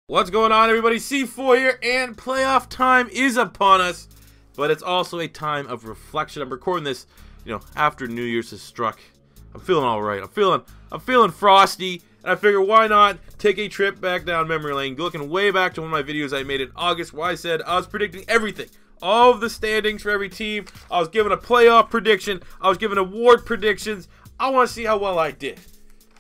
What's going on, everybody? C4 here, and playoff time is upon us, but it's also a time of reflection. I'm recording this, after New Year's has struck. I'm feeling all right. I'm feeling frosty, and I figure why not take a trip back down memory lane, looking way back to one of my videos I made in August where I said I was predicting everything. All of the standings for every team. I was giving a playoff prediction. I was giving award predictions. I want to see how well I did.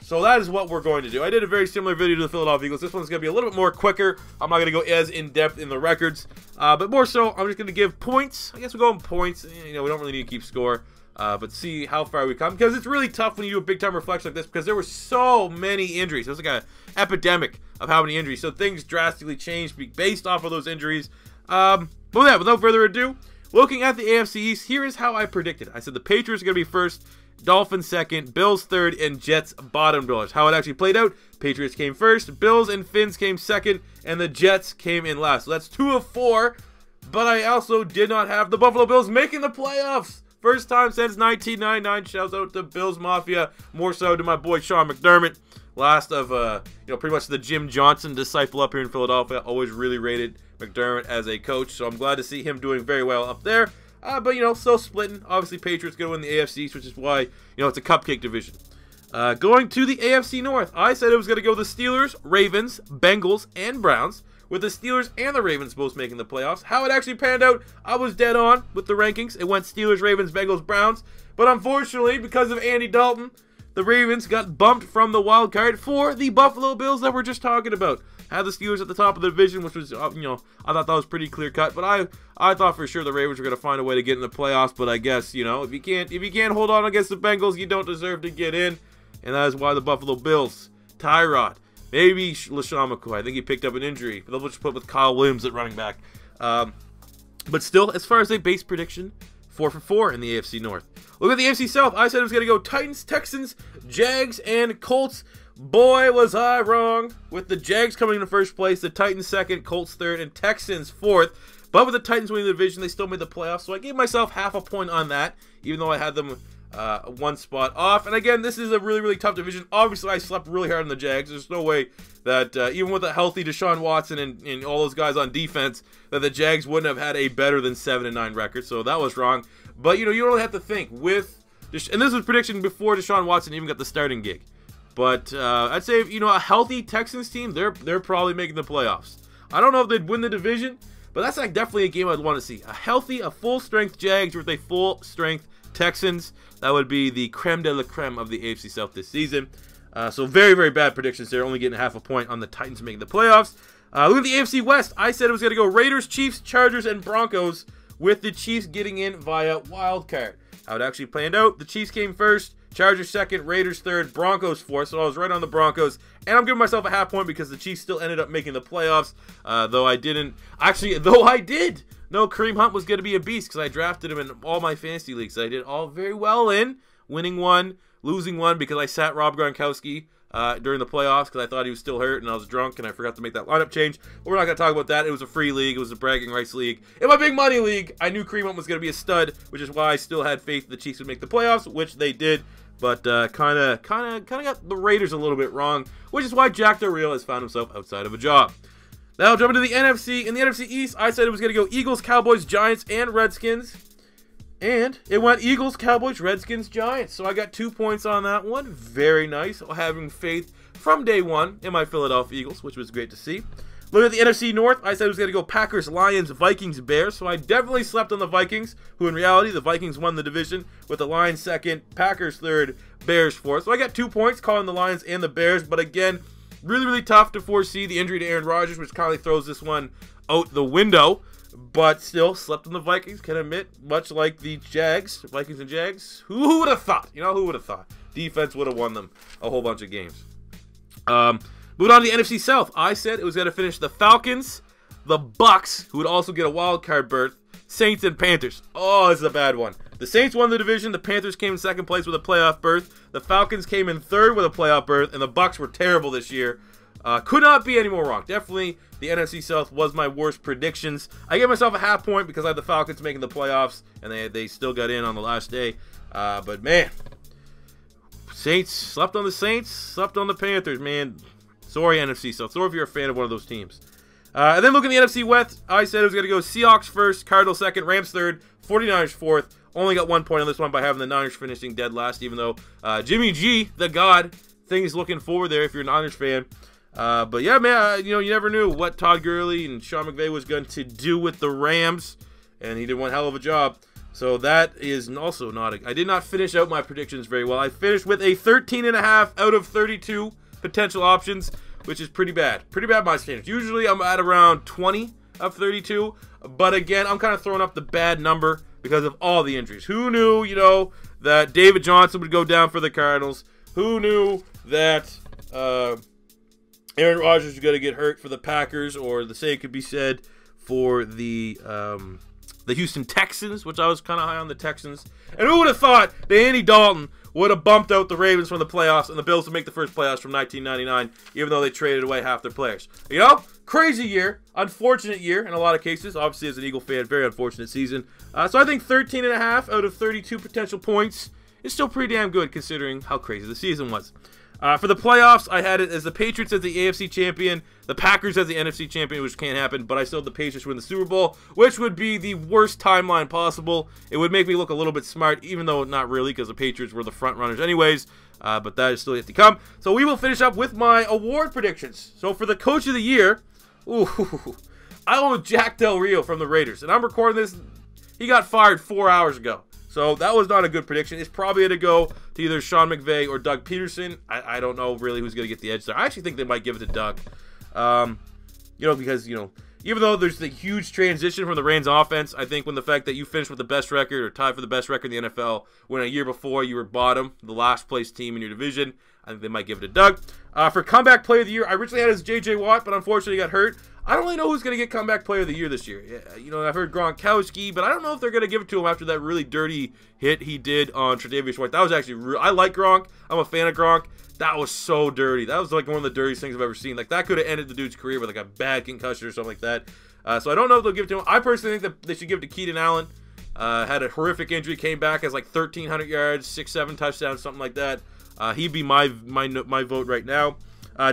So that is what we're going to do. I did a very similar video to the Philadelphia Eagles. This one's going to be a little bit more quicker. I'm not going to go as in-depth in the records. But more so, I'm just going to give points. I guess we'll go in points. We don't really need to keep score. But see how far we come. Because it's really tough when you do a big-time reflection like this. Because there were so many injuries. It was like an epidemic of how many injuries. So things drastically changed based off of those injuries. But yeah, without further ado, looking at the AFC East, here is how I predicted. I said the Patriots are going to be first. Dolphins second, Bills third, and Jets bottom dwellers. How it actually played out, Patriots came first, Bills and Finns came second, and the Jets came in last. So that's 2 of 4, but I also did not have the Buffalo Bills making the playoffs. First time since 1999. Shouts out to Bills Mafia, more so to my boy Sean McDermott. Last of, pretty much the Jim Johnson disciple up here in Philadelphia. Always really rated McDermott as a coach, so I'm glad to see him doing very well up there. But, still splitting. Obviously, Patriots going to win the AFC East, which is why, it's a cupcake division. Going to the AFC North, I said it was going to go the Steelers, Ravens, Bengals, and Browns, with the Steelers and the Ravens both making the playoffs. How it actually panned out, I was dead on with the rankings. It went Steelers, Ravens, Bengals, Browns. But unfortunately, because of Andy Dalton, the Ravens got bumped from the wild card for the Buffalo Bills that we're just talking about. Had the Steelers at the top of the division, which was, I thought that was pretty clear cut. But I thought for sure the Ravens were going to find a way to get in the playoffs. But I guess, if you can't hold on against the Bengals, you don't deserve to get in. And that is why the Buffalo Bills, Tyrod, maybe LaShawn McCoy. I think he picked up an injury. But they'll just put with Kyle Williams at running back. But still, as far as a base prediction, 4 for 4 in the AFC North. Look at the AFC South. I said it was going to go Titans, Texans, Jags, and Colts. Boy, was I wrong. With the Jags coming in first place, the Titans second, Colts third, and Texans fourth. But with the Titans winning the division, they still made the playoffs. So I gave myself half a point on that, even though I had them one spot off. And again, this is a really, really tough division. Obviously, I slept really hard on the Jags. There's no way that even with a healthy Deshaun Watson and all those guys on defense, that the Jags wouldn't have had a better than 7-9 record. So that was wrong. But, you don't really have to think with... And this was prediction before Deshaun Watson even got the starting gig. But I'd say, a healthy Texans team, they're probably making the playoffs. I don't know if they'd win the division, but that's definitely a game I'd want to see. A full-strength Jags with a full-strength Texans. That would be the creme de la creme of the AFC South this season. So very, very bad predictions there. Only getting half a point on the Titans making the playoffs. Look at the AFC West. I said it was going to go Raiders, Chiefs, Chargers, and Broncos, with the Chiefs getting in via wild card. How it actually planned out, the Chiefs came first, Chargers second, Raiders third, Broncos fourth, so I was right on the Broncos. And I'm giving myself a half point because the Chiefs still ended up making the playoffs, though I did. No, Kareem Hunt was going to be a beast because I drafted him in all my fantasy leagues. I did all very well in winning one, losing one because I sat Rob Gronkowski during the playoffs because I thought he was still hurt and I was drunk and I forgot to make that lineup change. But we're not going to talk about that. It was a free league. It was a bragging rights league. In my big money league, I knew Kareem Hunt was going to be a stud, which is why I still had faith the Chiefs would make the playoffs, which they did. But kind of got the Raiders a little bit wrong, which is why Jack Del Rio has found himself outside of a job. Now jumping to the NFC. In the NFC East, I said it was going to go Eagles, Cowboys, Giants, and Redskins. And it went Eagles, Cowboys, Redskins, Giants. So I got 2 points on that one. Very nice. Having faith from day one in my Philadelphia Eagles, which was great to see. Look at the NFC North. I said it was going to go Packers, Lions, Vikings, Bears. So I definitely slept on the Vikings, who in reality, the Vikings won the division with the Lions second, Packers third, Bears fourth. So I got 2 points calling the Lions and the Bears. But again, really, really tough to foresee the injury to Aaron Rodgers, which kind of throws this one out the window. But still, slept on the Vikings, can admit, much like the Jags, Vikings and Jags. Who would have thought? Who would have thought? Defense would have won them a whole bunch of games. Moving on to the NFC South, I said it was going to finish the Falcons, the Bucks, who would also get a wild card berth, Saints, and Panthers. Oh, this is a bad one. The Saints won the division, the Panthers came in second place with a playoff berth, the Falcons came in third with a playoff berth, and the Bucks were terrible this year. Could not be any more wrong. Definitely, the NFC South was my worst predictions. I gave myself a half point because I had the Falcons making the playoffs, and they still got in on the last day. But man, slept on the Saints, slept on the Panthers, man. Sorry, NFC South. Sorry if you're a fan of one of those teams. And then looking at the NFC West, I said it was going to go Seahawks first, Cardinals second, Rams third, 49ers fourth. Only got 1 point on this one by having the Niners finishing dead last, even though Jimmy G, the God, things looking forward there if you're a Niners fan. But yeah, man, you never knew what Todd Gurley and Sean McVay was going to do with the Rams, and he did one hell of a job. So that is also not I did not finish out my predictions very well. I finished with a 13.5 out of 32 potential options, which is pretty bad. Pretty bad by my standards. Usually I'm at around 20 of 32, but again, I'm kind of throwing up the bad number because of all the injuries. Who knew, that David Johnson would go down for the Cardinals? Who knew that Aaron Rodgers was going to get hurt for the Packers, or the same could be said for the Houston Texans, which I was kind of high on the Texans. And who would have thought that Andy Dalton would have bumped out the Ravens from the playoffs and the Bills to make the first playoffs from 1999, even though they traded away half their players. Crazy year, unfortunate year in a lot of cases. Obviously, as an Eagle fan, very unfortunate season. So I think 13.5 out of 32 potential points is still pretty damn good considering how crazy the season was. For the playoffs, I had it as the Patriots as the AFC champion, the Packers as the NFC champion, which can't happen, but I still had the Patriots win the Super Bowl, which would be the worst timeline possible. It would make me look a little bit smart, even though not really, because the Patriots were the front runners anyways, but that is still yet to come. So we will finish up with my award predictions. So for the Coach of the Year, I went with Jack Del Rio from the Raiders, and I'm recording this, he got fired 4 hours ago. So that was not a good prediction. It's probably going to go to either Sean McVay or Doug Peterson. I don't know really who's going to get the edge there. I actually think they might give it to Doug. Because, even though there's the huge transition from the Reigns offense, I think when the fact that you finished with the best record or tied for the best record in the NFL when a year before you were bottom, the last place team in your division, I think they might give it to Doug. For Comeback Player of the Year, I originally had it as J.J. Watt, but unfortunately got hurt. I don't really know who's going to get Comeback Player of the Year this year. I've heard Gronkowski, but I don't know if they're going to give it to him after that really dirty hit he did on Tre'Davious White. That was actually I like Gronk. I'm a fan of Gronk. That was so dirty. That was like one of the dirtiest things I've ever seen. Like, that could have ended the dude's career with like a bad concussion or something like that. So I don't know if they'll give it to him. I personally think that they should give it to Keenan Allen. Had a horrific injury, came back as like 1,300 yards, 6-7 touchdowns, something like that. He'd be my vote right now.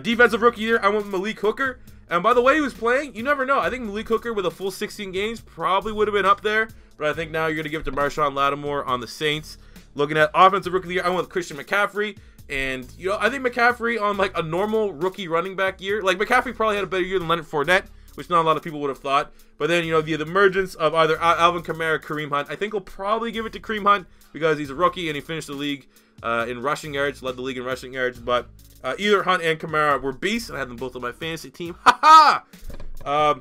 Defensive Rookie of the Year, I went with Malik Hooker. And by the way he was playing, you never know. I think Malik Hooker with a full 16 games probably would have been up there. But I think now you're going to give it to Marshawn Lattimore on the Saints. Looking at Offensive Rookie of the Year, I went with Christian McCaffrey. And, I think McCaffrey on like a normal rookie running back year. Like, McCaffrey probably had a better year than Leonard Fournette, which not a lot of people would have thought. But then, the emergence of either Alvin Kamara or Kareem Hunt, I think we'll probably give it to Kareem Hunt because he's a rookie and he finished the league in rushing yards, led the league in rushing yards. But either Hunt and Kamara were beasts, and I had them both on my fantasy team. Ha-ha!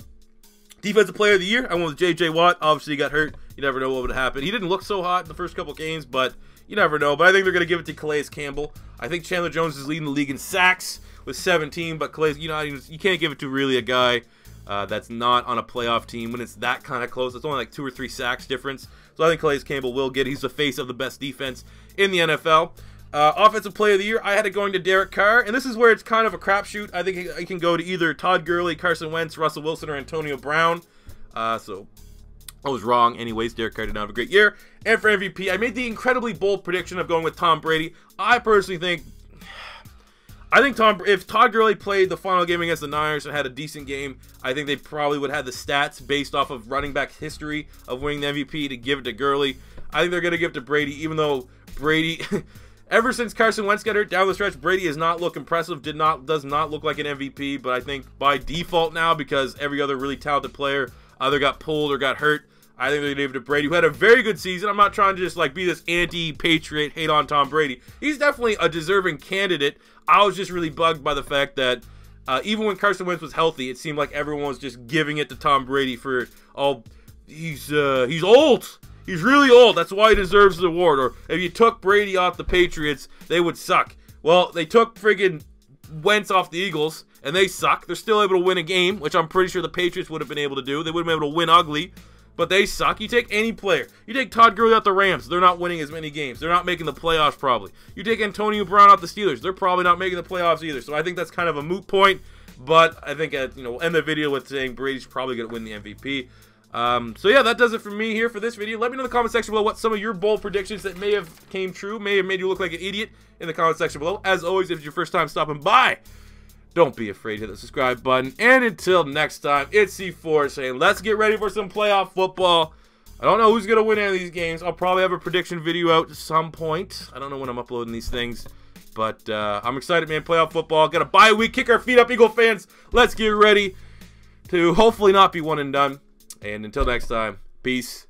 Defensive Player of the Year, I went with J.J. Watt. Obviously, he got hurt. You never know what would happen. He didn't look so hot in the first couple games, but you never know. But I think they're going to give it to Calais Campbell. I think Chandler Jones is leading the league in sacks with 17, but Calais, you can't give it to really a guy that's not on a playoff team when it's that kind of close. It's only like 2 or 3 sacks difference. So I think Calais Campbell will get it. He's the face of the best defense in the NFL. Offensive Player of the Year, I had it going to Derek Carr, and this is where it's kind of a crapshoot. I think it can go to either Todd Gurley, Carson Wentz, Russell Wilson, or Antonio Brown. So I was wrong. Anyways, Derek Carr did not have a great year. And for MVP, I made the incredibly bold prediction of going with Tom Brady. I personally think, if Todd Gurley played the final game against the Niners and had a decent game, I think they probably would have the stats based off of running back history of winning the MVP to give it to Gurley. I think they're going to give it to Brady, even though Brady, ever since Carson Wentz got hurt down the stretch, Brady does not look impressive, does not look like an MVP, but I think by default now, because every other really talented player either got pulled or got hurt, I think they're going to give it to Brady, who had a very good season. I'm not trying to just like be this anti-Patriot, hate on Tom Brady. He's definitely a deserving candidate. I was just really bugged by the fact that even when Carson Wentz was healthy, it seemed like everyone was just giving it to Tom Brady for, he's old. He's really old. That's why he deserves the award. Or if you took Brady off the Patriots, they would suck. Well, they took friggin' Wentz off the Eagles, and they suck. They're still able to win a game, which I'm pretty sure the Patriots would have been able to do. They would have been able to win ugly, but they suck. You take any player. You take Todd Gurley out the Rams. They're not winning as many games. They're not making the playoffs probably. You take Antonio Brown out the Steelers. They're probably not making the playoffs either. So I think that's kind of a moot point. But I think we'll end the video with saying Brady's probably going to win the MVP. So yeah, that does it for me here for this video. Let me know in the comment section below what some of your bold predictions that may have came true, may have made you look like an idiot in the comment section below. As always, if it's your first time stopping by, don't be afraid to hit the subscribe button. And until next time, it's C4 saying, let's get ready for some playoff football. I don't know who's going to win any of these games. I'll probably have a prediction video out at some point. I don't know when I'm uploading these things. But I'm excited, man. Playoff football. Got a bye week. Kick our feet up, Eagle fans. Let's get ready to hopefully not be one and done. And until next time, peace.